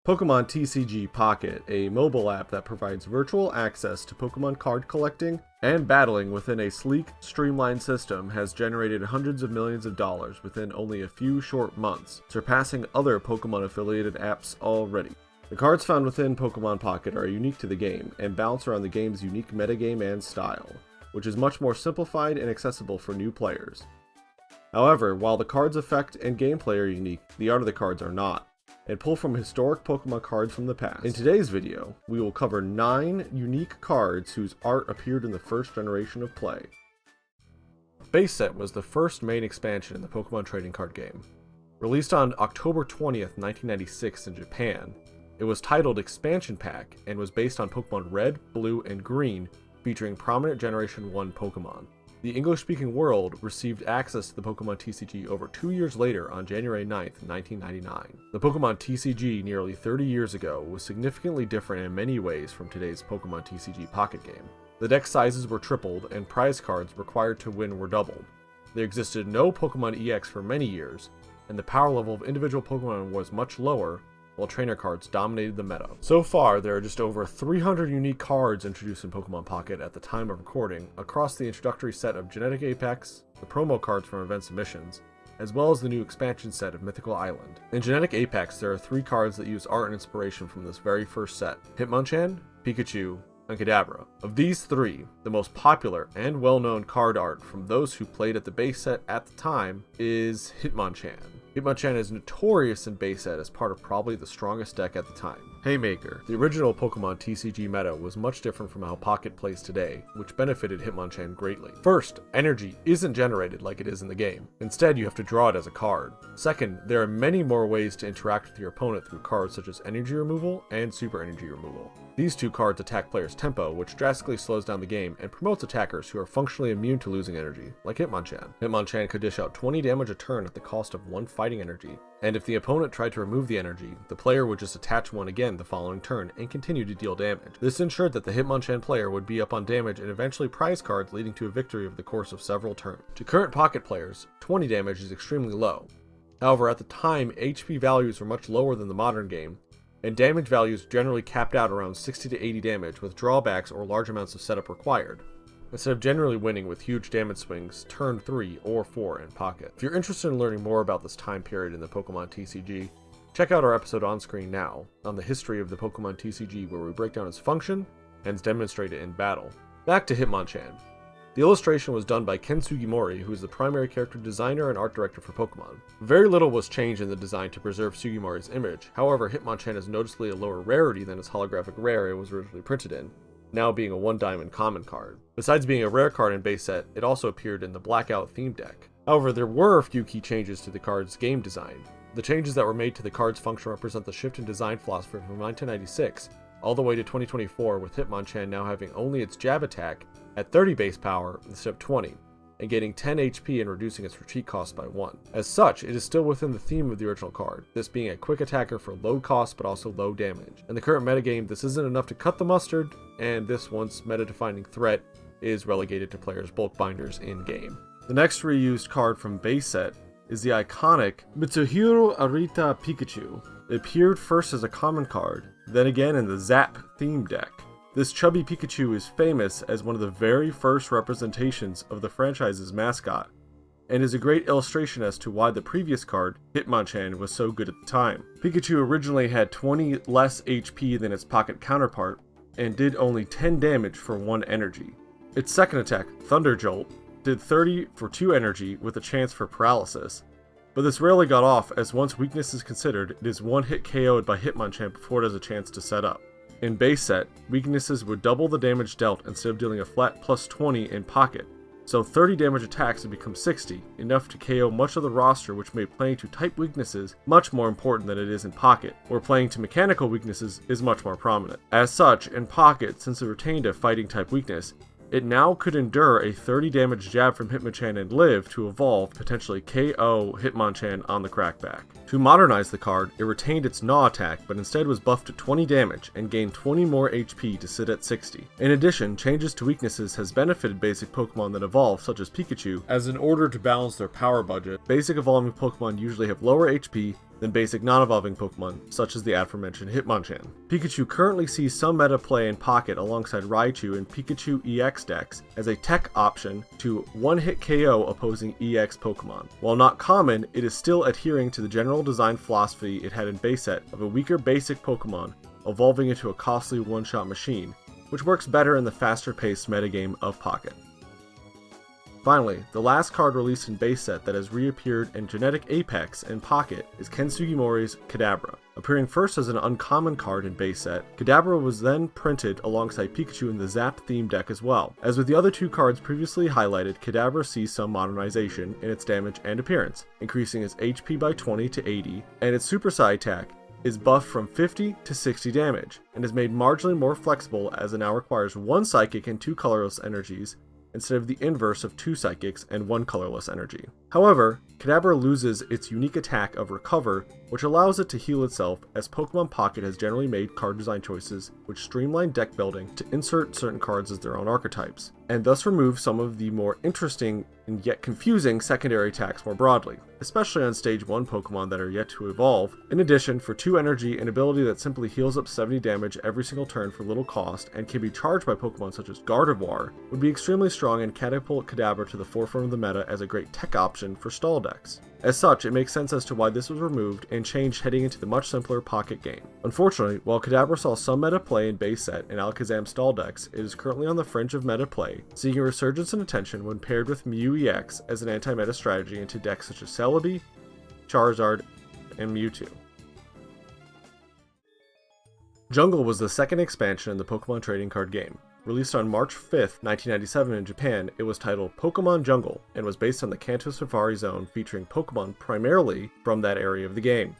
Pokémon TCG Pocket, a mobile app that provides virtual access to Pokémon card collecting and battling within a sleek, streamlined system, has generated hundreds of millions of dollars within only a few short months, surpassing other Pokémon-affiliated apps already. The cards found within Pokémon Pocket are unique to the game, and bounce around the game's unique metagame and style, which is much more simplified and accessible for new players. However, while the cards' effect and gameplay are unique, the art of the cards are not, and pull from historic Pokemon cards from the past. In today's video, we will cover 9 unique cards whose art appeared in the first generation of play. Base Set was the first main expansion in the Pokemon trading card game. Released on October 20th, 1996 in Japan, it was titled Expansion Pack and was based on Pokemon Red, Blue, and Green, featuring prominent Generation 1 Pokemon. The English-speaking world received access to the Pokemon TCG over 2 years later on January 9th, 1999. The Pokemon TCG nearly 30 years ago was significantly different in many ways from today's Pokemon TCG Pocket game. The deck sizes were tripled and prize cards required to win were doubled. There existed no Pokemon EX for many years, and the power level of individual Pokemon was much lower, while trainer cards dominated the meta. So far, there are just over 300 unique cards introduced in Pokemon Pocket at the time of recording, across the introductory set of Genetic Apex, the promo cards from events and missions, as well as the new expansion set of Mythical Island. In Genetic Apex, there are 3 cards that use art and inspiration from this very first set: Hitmonchan, Pikachu, and Kadabra. Of these 3, the most popular and well-known card art from those who played at the base set at the time is Hitmonchan. Hitmonchan is notorious in base set as part of probably the strongest deck at the time. Haymaker. The original Pokemon TCG meta was much different from how Pocket plays today, which benefited Hitmonchan greatly. First, energy isn't generated like it is in the game. Instead, you have to draw it as a card. Second, there are many more ways to interact with your opponent through cards such as energy removal and super energy removal. These 2 cards attack players' tempo, which drastically slows down the game and promotes attackers who are functionally immune to losing energy, like Hitmonchan. Hitmonchan could dish out 20 damage a turn at the cost of 1 fighting energy, and if the opponent tried to remove the energy, the player would just attach 1 again the following turn and continue to deal damage. This ensured that the Hitmonchan player would be up on damage and eventually prize cards, leading to a victory over the course of several turns. To current Pocket players, 20 damage is extremely low. However, at the time, HP values were much lower than the modern game, and damage values generally capped out around 60 to 80 damage with drawbacks or large amounts of setup required, instead of generally winning with huge damage swings turn 3 or 4 in Pocket. If you're interested in learning more about this time period in the Pokemon TCG, check out our episode on screen now on the history of the Pokemon TCG, where we break down its function and demonstrate it in battle. Back to Hitmonchan. The illustration was done by Ken Sugimori, who is the primary character designer and art director for Pokemon. Very little was changed in the design to preserve Sugimori's image. However, Hitmonchan is noticeably a lower rarity than its holographic rare it was originally printed in, now being a 1-diamond common card. Besides being a rare card in base set, it also appeared in the Blackout theme deck. However, there were a few key changes to the card's game design. The changes that were made to the card's function represent the shift in design philosophy from 1996 all the way to 2024, with Hitmonchan now having only its jab attack at 30 base power instead of 20, and getting 10 HP and reducing its retreat cost by 1. As such, it is still within the theme of the original card, this being a quick attacker for low cost but also low damage. In the current metagame, this isn't enough to cut the mustard, and this once meta-defining threat is relegated to players' bulk binders in-game. The next reused card from base set is the iconic Mitsuhiro Arita Pikachu. It appeared first as a common card, then again in the Zap theme deck. This chubby Pikachu is famous as one of the very first representations of the franchise's mascot, and is a great illustration as to why the previous card, Hitmonchan, was so good at the time. Pikachu originally had 20 less HP than its Pocket counterpart, and did only 10 damage for 1 energy. Its second attack, Thunder Jolt, did 30 for 2 energy with a chance for paralysis, but this rarely got off, as once weakness is considered, it is 1-hit KO'd by Hitmonchan before it has a chance to set up. In base set, weaknesses would double the damage dealt instead of dealing a flat plus 20 in Pocket, so 30 damage attacks would become 60, enough to KO much of the roster, which made playing to type weaknesses much more important than it is in Pocket, where playing to mechanical weaknesses is much more prominent. As such, in Pocket, since it retained a fighting type weakness, it now could endure a 30 damage jab from Hitmonchan and live to evolve, potentially KO Hitmonchan on the crackback. To modernize the card, it retained its Gnaw attack, but instead was buffed to 20 damage and gained 20 more HP to sit at 60. In addition, changes to weaknesses has benefited basic Pokemon that evolve, such as Pikachu, as in order to balance their power budget, basic evolving Pokemon usually have lower HP, than basic non-evolving Pokemon, such as the aforementioned Hitmonchan. Pikachu currently sees some meta play in Pocket alongside Raichu and Pikachu EX decks as a tech option to one-hit KO opposing EX Pokemon. While not common, it is still adhering to the general design philosophy it had in base set of a weaker basic Pokemon evolving into a costly one-shot machine, which works better in the faster-paced metagame of Pocket. Finally, the last card released in base set that has reappeared in Genetic Apex and Pocket is Ken Sugimori's Kadabra. Appearing first as an uncommon card in base set, Kadabra was then printed alongside Pikachu in the Zap theme deck as well. As with the other two cards previously highlighted, Kadabra sees some modernization in its damage and appearance, increasing its HP by 20 to 80, and its Super Psy attack is buffed from 50 to 60 damage, and is made marginally more flexible as it now requires 1 Psychic and 2 colorless energies, instead of the inverse of 2 Psychics and 1 colorless energy. However, Kadabra loses its unique attack of Recover, which allows it to heal itself, as Pokemon Pocket has generally made card design choices which streamline deck building to insert certain cards as their own archetypes, and thus remove some of the more interesting and yet confusing secondary attacks more broadly, especially on Stage 1 Pokemon that are yet to evolve. In addition, for 2 energy, an ability that simply heals up 70 damage every single turn for little cost and can be charged by Pokemon such as Gardevoir would be extremely strong and catapult Kadabra to the forefront of the meta as a great tech option for stall decks. As such, it makes sense as to why this was removed and changed heading into the much simpler Pocket game. Unfortunately, while Kadabra saw some meta play in base set and Alakazam stall decks, it is currently on the fringe of meta play, seeing a resurgence in attention when paired with Mew EX as an anti-meta strategy into decks such as Celebi, Charizard, and Mewtwo. Jungle was the second expansion in the Pokemon trading card game. Released on March 5th, 1997 in Japan, it was titled Pokemon Jungle and was based on the Kanto Safari Zone, featuring Pokemon primarily from that area of the game.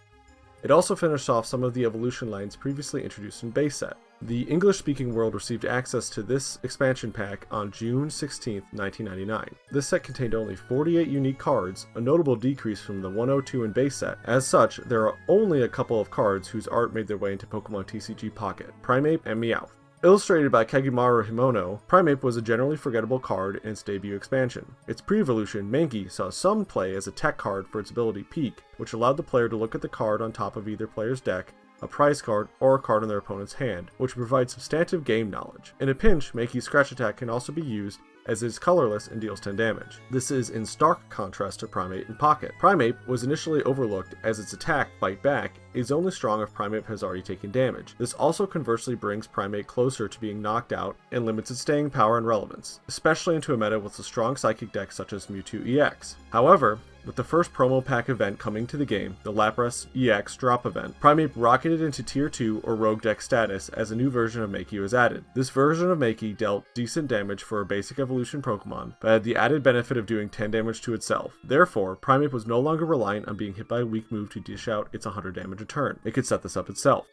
It also finished off some of the evolution lines previously introduced in base set. The English-speaking world received access to this expansion pack on June 16, 1999. This set contained only 48 unique cards, a notable decrease from the 102 in base set. As such, there are only a couple of cards whose art made their way into Pokemon TCG Pocket, Primeape and Meowth. Illustrated by Kagemaru Himono, Primeape was a generally forgettable card in its debut expansion. Its pre-evolution, Mankey, saw some play as a tech card for its ability Peek, which allowed the player to look at the card on top of either player's deck, a prize card, or a card in their opponent's hand, which provides substantive game knowledge. In a pinch, Mankey's scratch attack can also be used, as it is colorless and deals 10 damage. This is in stark contrast to Primeape and Pocket. Primeape was initially overlooked as its attack, Bite Back, is only strong if Primeape has already taken damage. This also conversely brings Primeape closer to being knocked out and limits its staying power and relevance, especially into a meta with a strong psychic deck such as Mewtwo EX. However, with the first promo pack event coming to the game, the Lapras EX drop event, Primeape rocketed into Tier 2 or Rogue Deck status as a new version of Mankey was added. This version of Mankey dealt decent damage for a basic evolution Pokemon, but had the added benefit of doing 10 damage to itself. Therefore, Primeape was no longer reliant on being hit by a weak move to dish out its 100 damage a turn. It could set this up itself.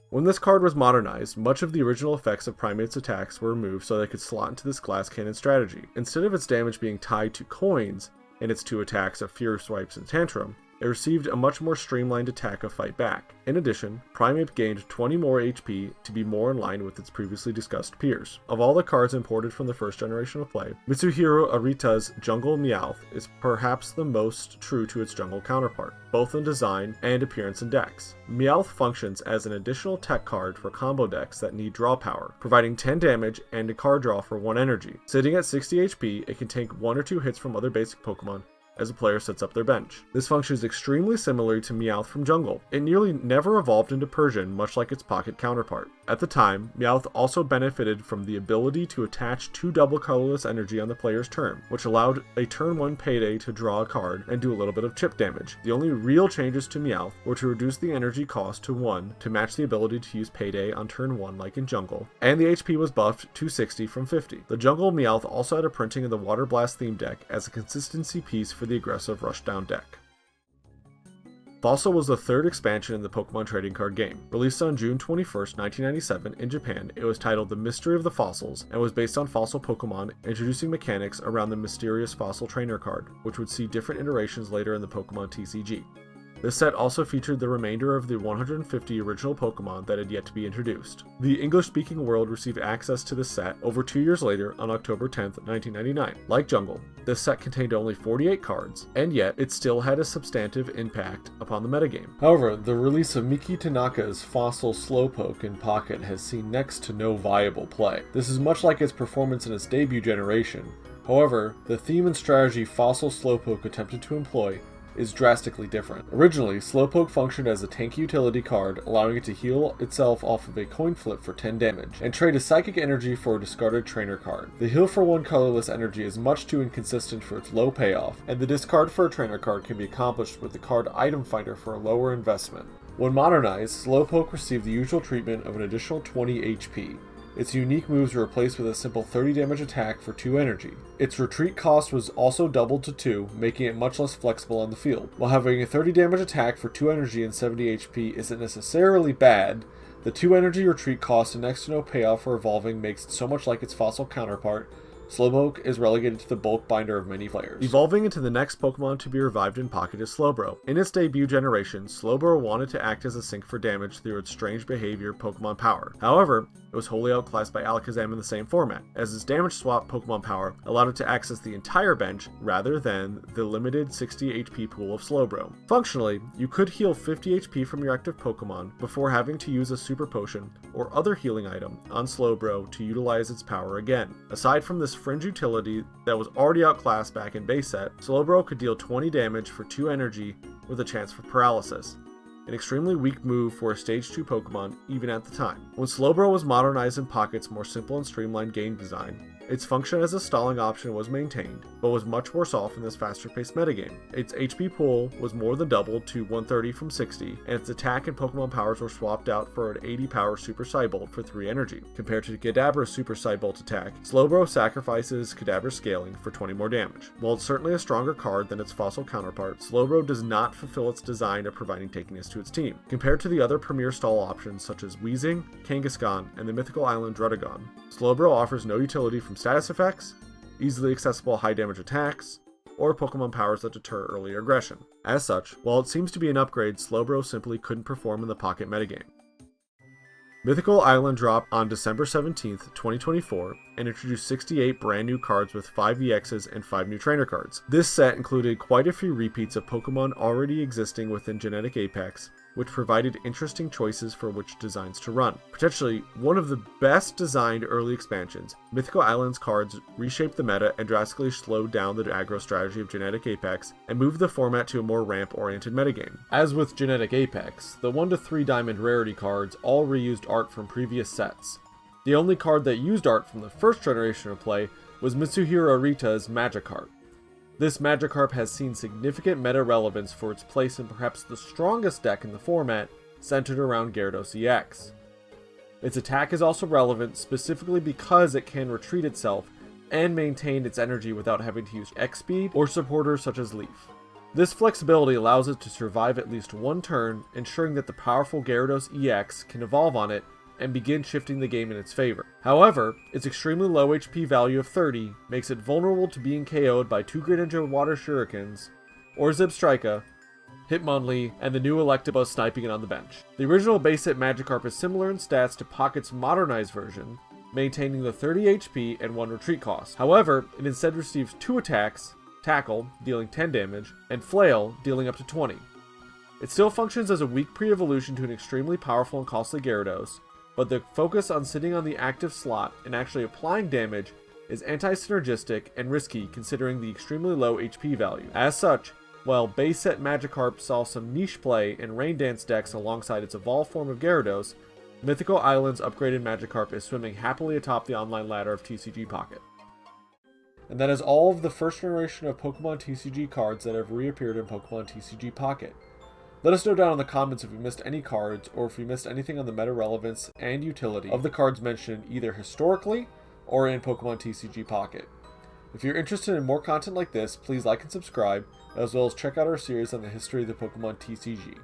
When this card was modernized, much of the original effects of Primeape's attacks were removed so they could slot into this glass cannon strategy. Instead of its damage being tied to coins in its 2 attacks of Fierce Swipes and Tantrum, it received a much more streamlined attack of Fight Back. In addition, Primeape gained 20 more HP to be more in line with its previously discussed peers. Of all the cards imported from the first generation of play, Mitsuhiro Arita's Jungle Meowth is perhaps the most true to its jungle counterpart, both in design and appearance in decks. Meowth functions as an additional tech card for combo decks that need draw power, providing 10 damage and a card draw for 1 energy. Sitting at 60 HP, it can take 1 or 2 hits from other basic Pokemon as a player sets up their bench. This functions extremely similar to Meowth from Jungle. It nearly never evolved into Persian, much like its Pocket counterpart. At the time, Meowth also benefited from the ability to attach 2 double colorless energy on the player's turn, which allowed a turn 1 Payday to draw a card and do a little bit of chip damage. The only real changes to Meowth were to reduce the energy cost to 1 to match the ability to use Payday on turn 1 like in Jungle, and the HP was buffed to 60 from 50. The Jungle Meowth also had a printing in the Water Blast theme deck as a consistency piece for the aggressive Rushdown deck. Fossil was the third expansion in the Pokemon trading card game. Released on June 21st, 1997 in Japan, it was titled The Mystery of the Fossils and was based on fossil Pokemon, introducing mechanics around the mysterious fossil trainer card, which would see different iterations later in the Pokemon TCG. This set also featured the remainder of the 150 original Pokemon that had yet to be introduced. The English-speaking world received access to this set over 2 years later on October 10th, 1999. Like Jungle, this set contained only 48 cards, and yet it still had a substantive impact upon the metagame. However, the release of Miki Tanaka's Fossil Slowpoke in Pocket has seen next to no viable play. This is much like its performance in its debut generation. However, the theme and strategy Fossil Slowpoke attempted to employ is drastically different. Originally, Slowpoke functioned as a tanky utility card, allowing it to heal itself off of a coin flip for 10 damage, and trade a psychic energy for a discarded trainer card. The heal for 1 colorless energy is much too inconsistent for its low payoff, and the discard for a trainer card can be accomplished with the card item finder for a lower investment. When modernized, Slowpoke received the usual treatment of an additional 20 HP. Its unique moves were replaced with a simple 30 damage attack for 2 energy. Its retreat cost was also doubled to 2, making it much less flexible on the field. While having a 30 damage attack for 2 energy and 70 HP isn't necessarily bad, the 2 energy retreat cost and next to no payoff for evolving makes it so much like its fossil counterpart. Slowpoke is relegated to the bulk binder of many players. Evolving into the next Pokemon to be revived in Pocket is Slowbro. In its debut generation, Slowbro wanted to act as a sink for damage through its strange behavior Pokemon Power. However, it was wholly outclassed by Alakazam in the same format, as its damage swap Pokemon Power allowed it to access the entire bench rather than the limited 60 HP pool of Slowbro. Functionally, you could heal 50 HP from your active Pokemon before having to use a Super Potion or other healing item on Slowbro to utilize its power again. Aside from this fringe utility that was already outclassed back in base set, Slowbro could deal 20 damage for 2 energy with a chance for paralysis. An extremely weak move for a Stage 2 Pokemon even at the time. When Slowbro was modernized in Pocket's more simple and streamlined game design, its function as a stalling option was maintained, but was much worse off in this faster-paced metagame. Its HP pool was more than doubled to 130 from 60, and its attack and Pokemon powers were swapped out for an 80 power Super Psybolt for 3 energy. Compared to Kadabra's Super Psybolt attack, Slowbro sacrifices Kadabra's scaling for 20 more damage. While it's certainly a stronger card than its fossil counterpart, Slowbro does not fulfill its design of providing tankiness to its team. Compared to the other premier stall options such as Weezing, Kangaskhan, and the Mythical Island Druddigon, Slowbro offers no utility from status effects, easily accessible high damage attacks, or Pokemon powers that deter early aggression. As such, while it seems to be an upgrade, Slowbro simply couldn't perform in the Pocket metagame. Mythical Island dropped on December 17th, 2024, and introduced 68 brand new cards with 5 EXs and 5 new trainer cards. This set included quite a few repeats of Pokemon already existing within Genetic Apex, which provided interesting choices for which designs to run. Potentially one of the best designed early expansions, Mythical Island's cards reshaped the meta and drastically slowed down the aggro strategy of Genetic Apex and moved the format to a more ramp-oriented metagame. As with Genetic Apex, the 1 to 3 diamond rarity cards all reused art from previous sets. The only card that used art from the first generation of play was Mitsuhiro Arita's Magikarp. This Magikarp has seen significant meta relevance for its place in perhaps the strongest deck in the format, centered around Gyarados EX. Its attack is also relevant specifically because it can retreat itself and maintain its energy without having to use X speed or supporters such as Leaf. This flexibility allows it to survive at least one turn, ensuring that the powerful Gyarados EX can evolve on it and begin shifting the game in its favor. However, its extremely low HP value of 30 makes it vulnerable to being KO'd by 2 Greninja Water Shurikens, or Zebstrika, Hitmonlee, and the new Electabuzz sniping it on the bench. The original base hit Magikarp is similar in stats to Pocket's modernized version, maintaining the 30 HP and 1 retreat cost. However, it instead receives 2 attacks, Tackle, dealing 10 damage, and Flail, dealing up to 20. It still functions as a weak pre-evolution to an extremely powerful and costly Gyarados, but the focus on sitting on the active slot and actually applying damage is anti-synergistic and risky considering the extremely low HP value. As such, while base set Magikarp saw some niche play in Rain Dance decks alongside its evolved form of Gyarados, Mythical Island's upgraded Magikarp is swimming happily atop the online ladder of TCG Pocket. And that is all of the first generation of Pokemon TCG cards that have reappeared in Pokemon TCG Pocket. Let us know down in the comments if you missed any cards, or if you missed anything on the meta relevance and utility of the cards mentioned either historically or in Pokemon TCG Pocket. If you're interested in more content like this, please like and subscribe, as well as check out our series on the history of the Pokemon TCG.